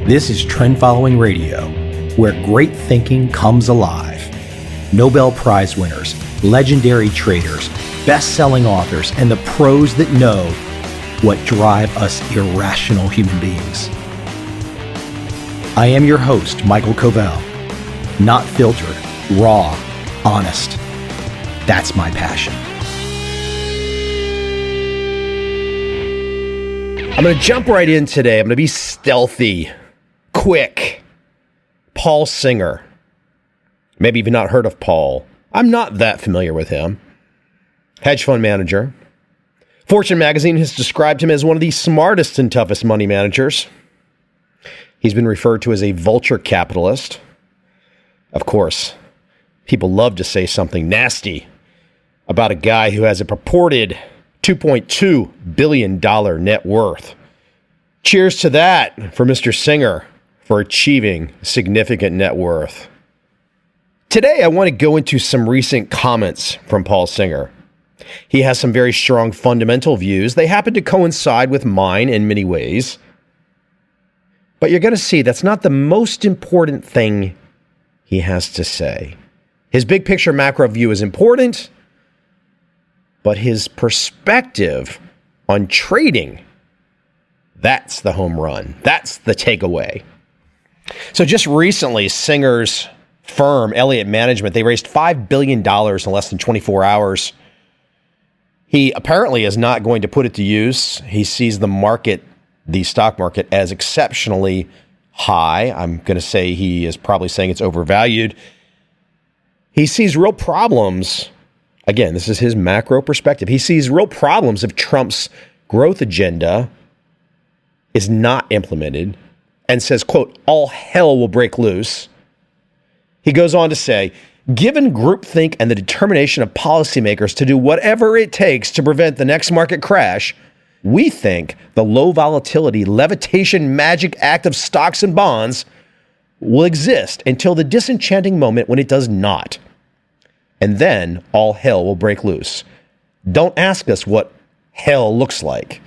This is Trend Following Radio, where great thinking comes alive. Nobel Prize winners, legendary traders, best-selling authors, and the pros that know what drive us irrational human beings. I am your host, Michael Covel. Not filtered, raw, honest. That's my passion. I'm going to jump right in today. I'm going to be stealthy, quick. Paul Singer. Maybe you've not heard of Paul. I'm not that familiar with him. Hedge fund manager. Fortune magazine has described him as one of the smartest and toughest money managers. He's been referred to as a vulture capitalist. Of course, people love to say something nasty about a guy who has a purported $2.2 billion net worth. Cheers to that for Mr. Singer for achieving significant net worth. Today, I want to go into some recent comments from Paul Singer. He has some very strong fundamental views. They happen to coincide with mine in many ways. But you're going to see that's not the most important thing he has to say. His big picture macro view is important, but his perspective on trading, that's the home run. That's the takeaway. So just recently, Singer's firm, Elliott Management, they raised $5 billion in less than 24 hours. He apparently is not going to put it to use. He sees the market, the stock market, as exceptionally high. I'm going to say he is probably saying it's overvalued. He sees real problems. Again, this is his macro perspective. He sees real problems if Trump's growth agenda is not implemented and says, quote, all hell will break loose. He goes on to say, given groupthink and the determination of policymakers to do whatever it takes to prevent the next market crash, we think the low volatility levitation magic act of stocks and bonds will exist until the disenchanting moment when it does not. And then all hell will break loose. Don't ask us what hell looks like.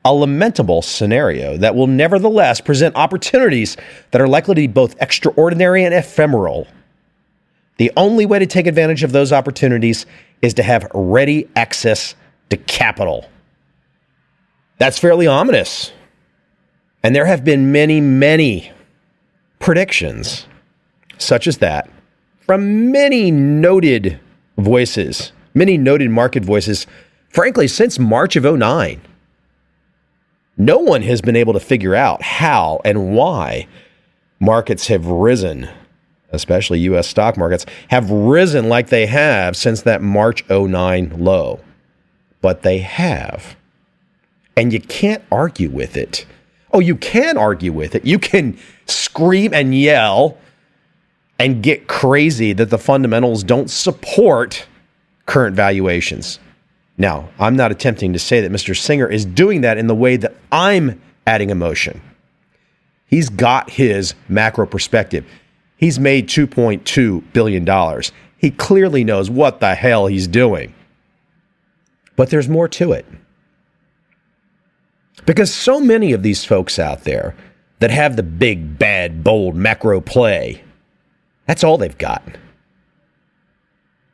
A lamentable scenario that will nevertheless present opportunities that are likely to be both extraordinary and ephemeral. The only way to take advantage of those opportunities is to have ready access to capital. That's fairly ominous. And there have been many, many predictions such as that from many noted voices, many noted market voices, frankly, since March of 2009. No one has been able to figure out how and why markets have risen, especially U.S. stock markets, have risen like they have since that March 2009 low. But they have. And you can't argue with it. Oh, you can argue with it. You can scream and yell and get crazy that the fundamentals don't support current valuations. Now, I'm not attempting to say that Mr. Singer is doing that in the way that I'm adding emotion. He's got his macro perspective. He's made $2.2 billion. He clearly knows what the hell he's doing. But there's more to it. Because so many of these folks out there that have the big, bad, bold macro play, that's all they've got.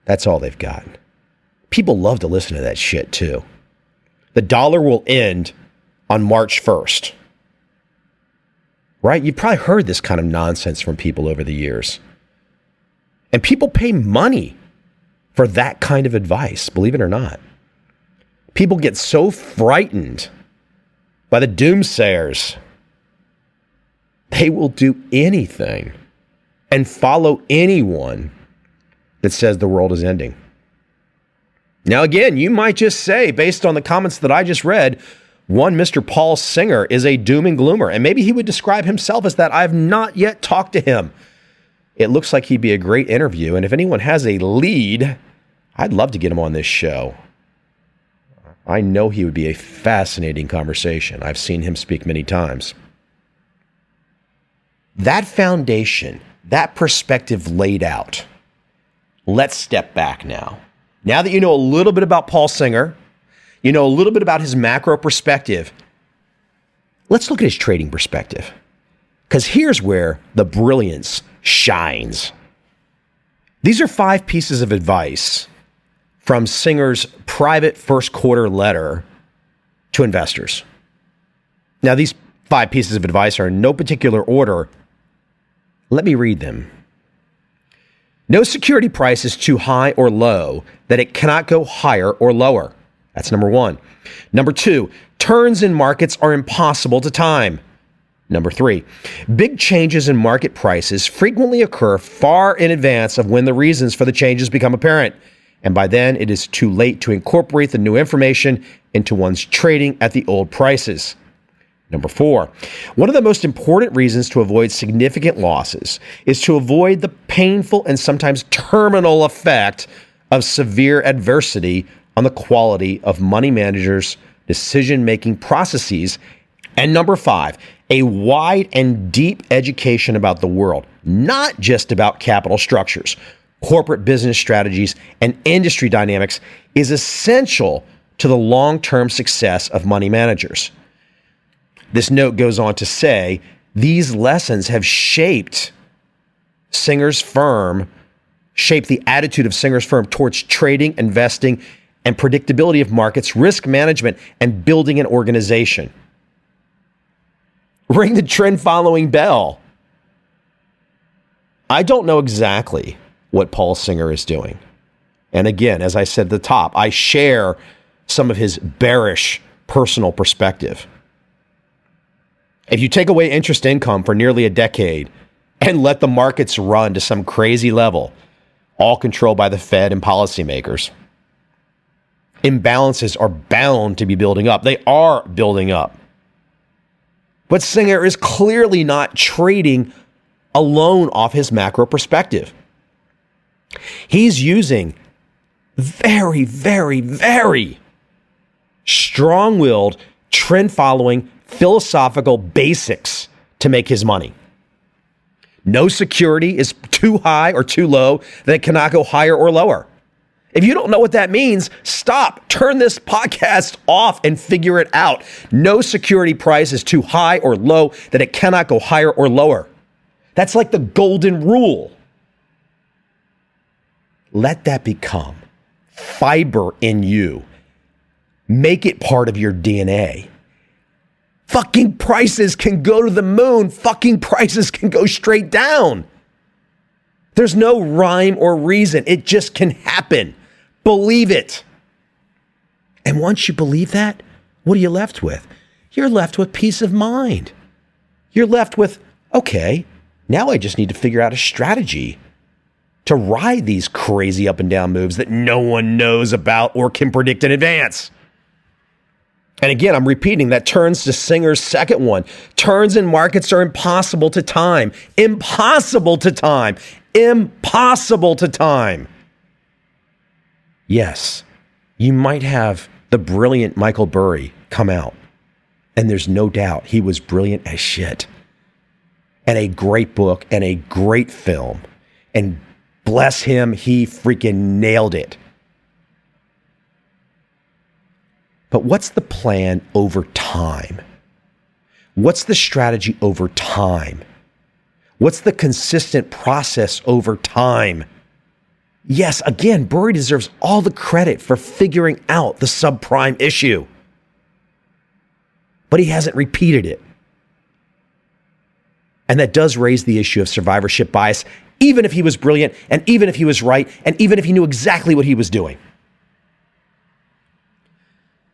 That's all they've got. People love to listen to that shit too. The dollar will end on March 1st. Right? You've probably heard this kind of nonsense from people over the years. And people pay money for that kind of advice, believe it or not. People get so frightened by the doomsayers. They will do anything and follow anyone that says the world is ending. Now, again, you might just say, based on the comments that I just read, one Mr. Paul Singer is a doom and gloomer. And maybe he would describe himself as that. I've not yet talked to him. It looks like he'd be a great interview. And if anyone has a lead, I'd love to get him on this show. I know he would be a fascinating conversation. I've seen him speak many times. That foundation, that perspective laid out, let's step back now. Now that you know a little bit about Paul Singer, you know a little bit about his macro perspective, let's look at his trading perspective. Because here's where the brilliance shines. These are 5 pieces of advice from Singer's private first quarter letter to investors. Now, these 5 pieces of advice are in no particular order. Let me read them. No security price is too high or low that it cannot go higher or lower. That's number 1. Number 2, turns in markets are impossible to time. Number 3, big changes in market prices frequently occur far in advance of when the reasons for the changes become apparent, and by then it is too late to incorporate the new information into one's trading at the old prices. Number 4, one of the most important reasons to avoid significant losses is to avoid the painful and sometimes terminal effect of severe adversity on the quality of money managers' decision-making processes. And number 5, a wide and deep education about the world, not just about capital structures, corporate business strategies, and industry dynamics, is essential to the long-term success of money managers. This note goes on to say, these lessons have shaped the attitude of Singer's firm towards trading, investing, and predictability of markets, risk management, and building an organization. Ring the trend following bell. I don't know exactly what Paul Singer is doing. And again, as I said at the top, I share some of his bearish personal perspective. If you take away interest income for nearly a decade and let the markets run to some crazy level, all controlled by the Fed and policymakers, imbalances are bound to be building up. They are building up. But Singer is clearly not trading alone off his macro perspective. He's using very, very, very strong-willed, trend-following, philosophical basics to make his money. No security is too high or too low that it cannot go higher or lower. If you don't know what that means, stop, turn this podcast off and figure it out. No security price is too high or low that it cannot go higher or lower. That's like the golden rule. Let that become fiber in you. Make it part of your DNA. Fucking prices can go to the moon. Fucking prices can go straight down. There's no rhyme or reason. It just can happen. Believe it. And once you believe that, what are you left with? You're left with peace of mind. You're left with, okay, now I just need to figure out a strategy to ride these crazy up and down moves that no one knows about or can predict in advance. And again, I'm repeating, that turns to Singer's second one. Turns in markets are impossible to time. Impossible to time. Impossible to time. Yes, you might have the brilliant Michael Burry come out, and there's no doubt he was brilliant as shit. And a great book and a great film. And bless him, he freaking nailed it. But what's the plan over time? What's the strategy over time? What's the consistent process over time? Yes, again, Burry deserves all the credit for figuring out the subprime issue. But he hasn't repeated it. And that does raise the issue of survivorship bias, even if he was brilliant, and even if he was right, and even if he knew exactly what he was doing.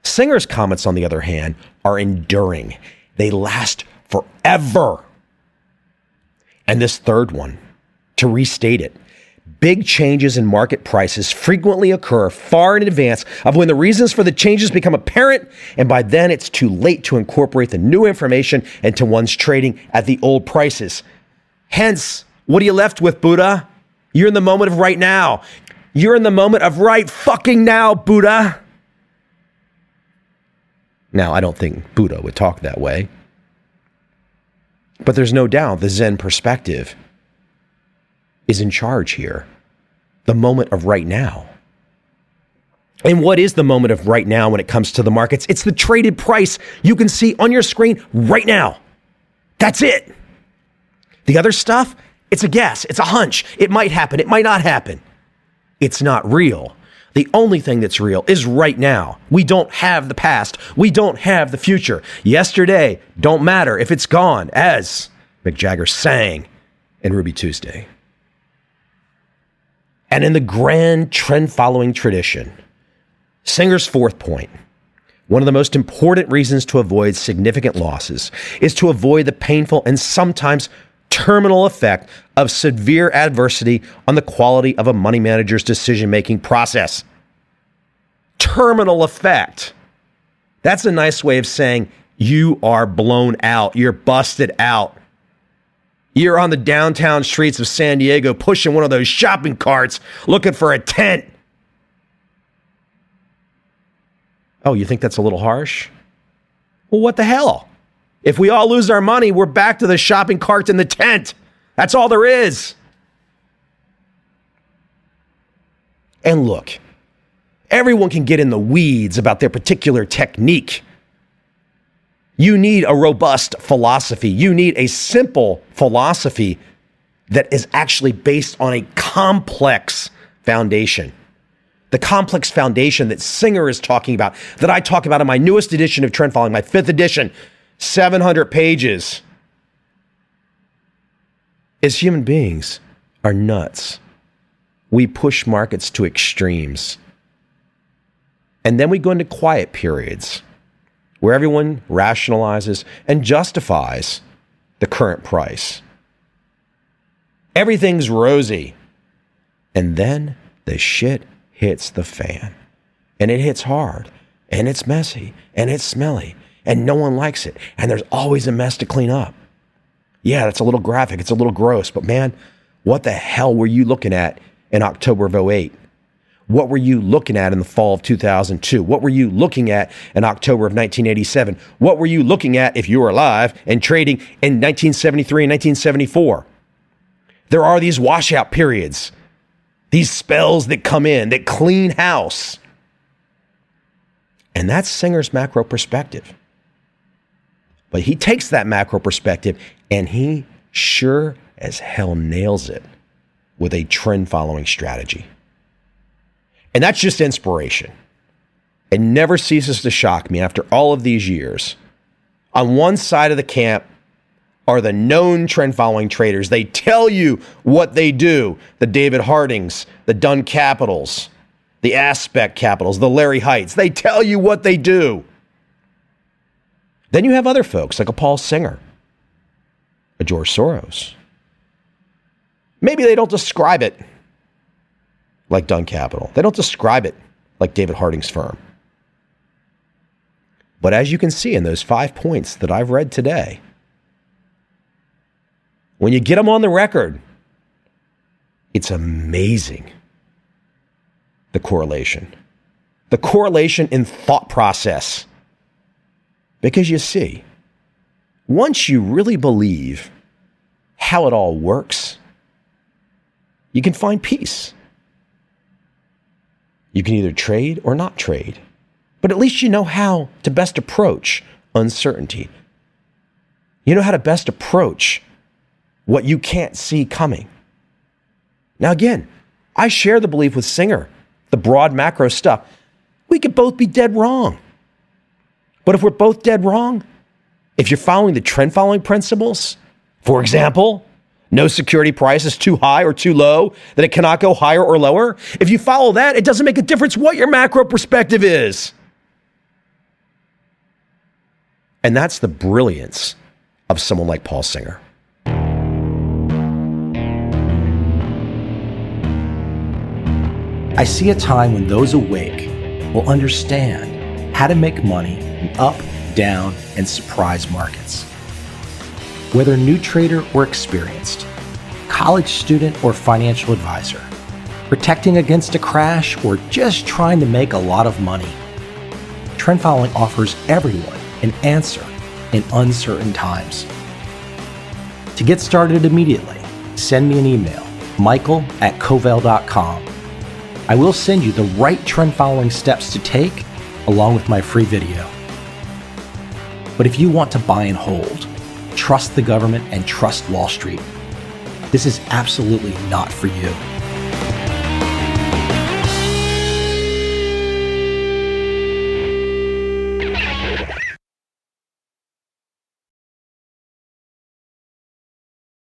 Singer's comments, on the other hand, are enduring. They last forever. And this third one, to restate it, big changes in market prices frequently occur far in advance of when the reasons for the changes become apparent, and by then it's too late to incorporate the new information into one's trading at the old prices. Hence, what are you left with, Buddha? You're in the moment of right now. You're in the moment of right fucking now, Buddha. Now, I don't think Buddha would talk that way. But there's no doubt the Zen perspective is in charge here. The moment of right now. And what is the moment of right now when it comes to the markets? It's the traded price you can see on your screen right now. That's it. The other stuff, it's a guess, it's a hunch. It might happen, it might not happen. It's not real. The only thing that's real is right now. We don't have the past. We don't have the future. Yesterday don't matter if it's gone, as Mick Jagger sang in Ruby Tuesday. And in the grand trend-following tradition, Singer's fourth point, one of the most important reasons to avoid significant losses is to avoid the painful and sometimes terminal effect of severe adversity on the quality of a money manager's decision-making process. Terminal effect. That's a nice way of saying you are blown out. You're busted out. You're on the downtown streets of San Diego pushing one of those shopping carts looking for a tent. Oh, you think that's a little harsh? Well, what the hell? If we all lose our money, we're back to the shopping cart and the tent. That's all there is. And look, everyone can get in the weeds about their particular technique. You need a robust philosophy. You need a simple philosophy that is actually based on a complex foundation. The complex foundation that Singer is talking about, that I talk about in my newest edition of Trend Following, my 5th edition, 700 pages. As human beings are nuts. We push markets to extremes. And then we go into quiet periods where everyone rationalizes and justifies the current price. Everything's rosy. And then the shit hits the fan. And it hits hard. And it's messy. And it's smelly. And no one likes it. And there's always a mess to clean up. Yeah, that's a little graphic. It's a little gross. But man, what the hell were you looking at in October of 2008? What were you looking at in the fall of 2002? What were you looking at in October of 1987? What were you looking at if you were alive and trading in 1973 and 1974? There are these washout periods, these spells that come in, that clean house. And that's Singer's macro perspective. But he takes that macro perspective and he sure as hell nails it with a trend-following strategy. And that's just inspiration. It never ceases to shock me after all of these years. On one side of the camp are the known trend-following traders. They tell you what they do. The David Hardings, the Dunn Capitals, the Aspect Capitals, the Larry Heights. They tell you what they do. Then you have other folks like a Paul Singer, a George Soros. Maybe they don't describe it like Dunn Capital. They don't describe it like David Harding's firm. But as you can see in those 5 points that I've read today, when you get them on the record, it's amazing, the correlation. The correlation in thought process. Because you see, once you really believe how it all works, you can find peace. You can either trade or not trade, but at least you know how to best approach uncertainty. You know how to best approach what you can't see coming. Now again, I share the belief with Singer, the broad macro stuff. We could both be dead wrong. But if we're both dead wrong, if you're following the trend following principles, for example, no security price is too high or too low, that it cannot go higher or lower. If you follow that, it doesn't make a difference what your macro perspective is. And that's the brilliance of someone like Paul Singer. I see a time when those awake will understand how to make money in up, down, and surprise markets. Whether new trader or experienced, college student or financial advisor, protecting against a crash or just trying to make a lot of money, trend following offers everyone an answer in uncertain times. To get started immediately, send me an email, michael@covel.com. I will send you the right trend following steps to take along with my free video. But if you want to buy and hold, trust the government and trust Wall Street, this is absolutely not for you.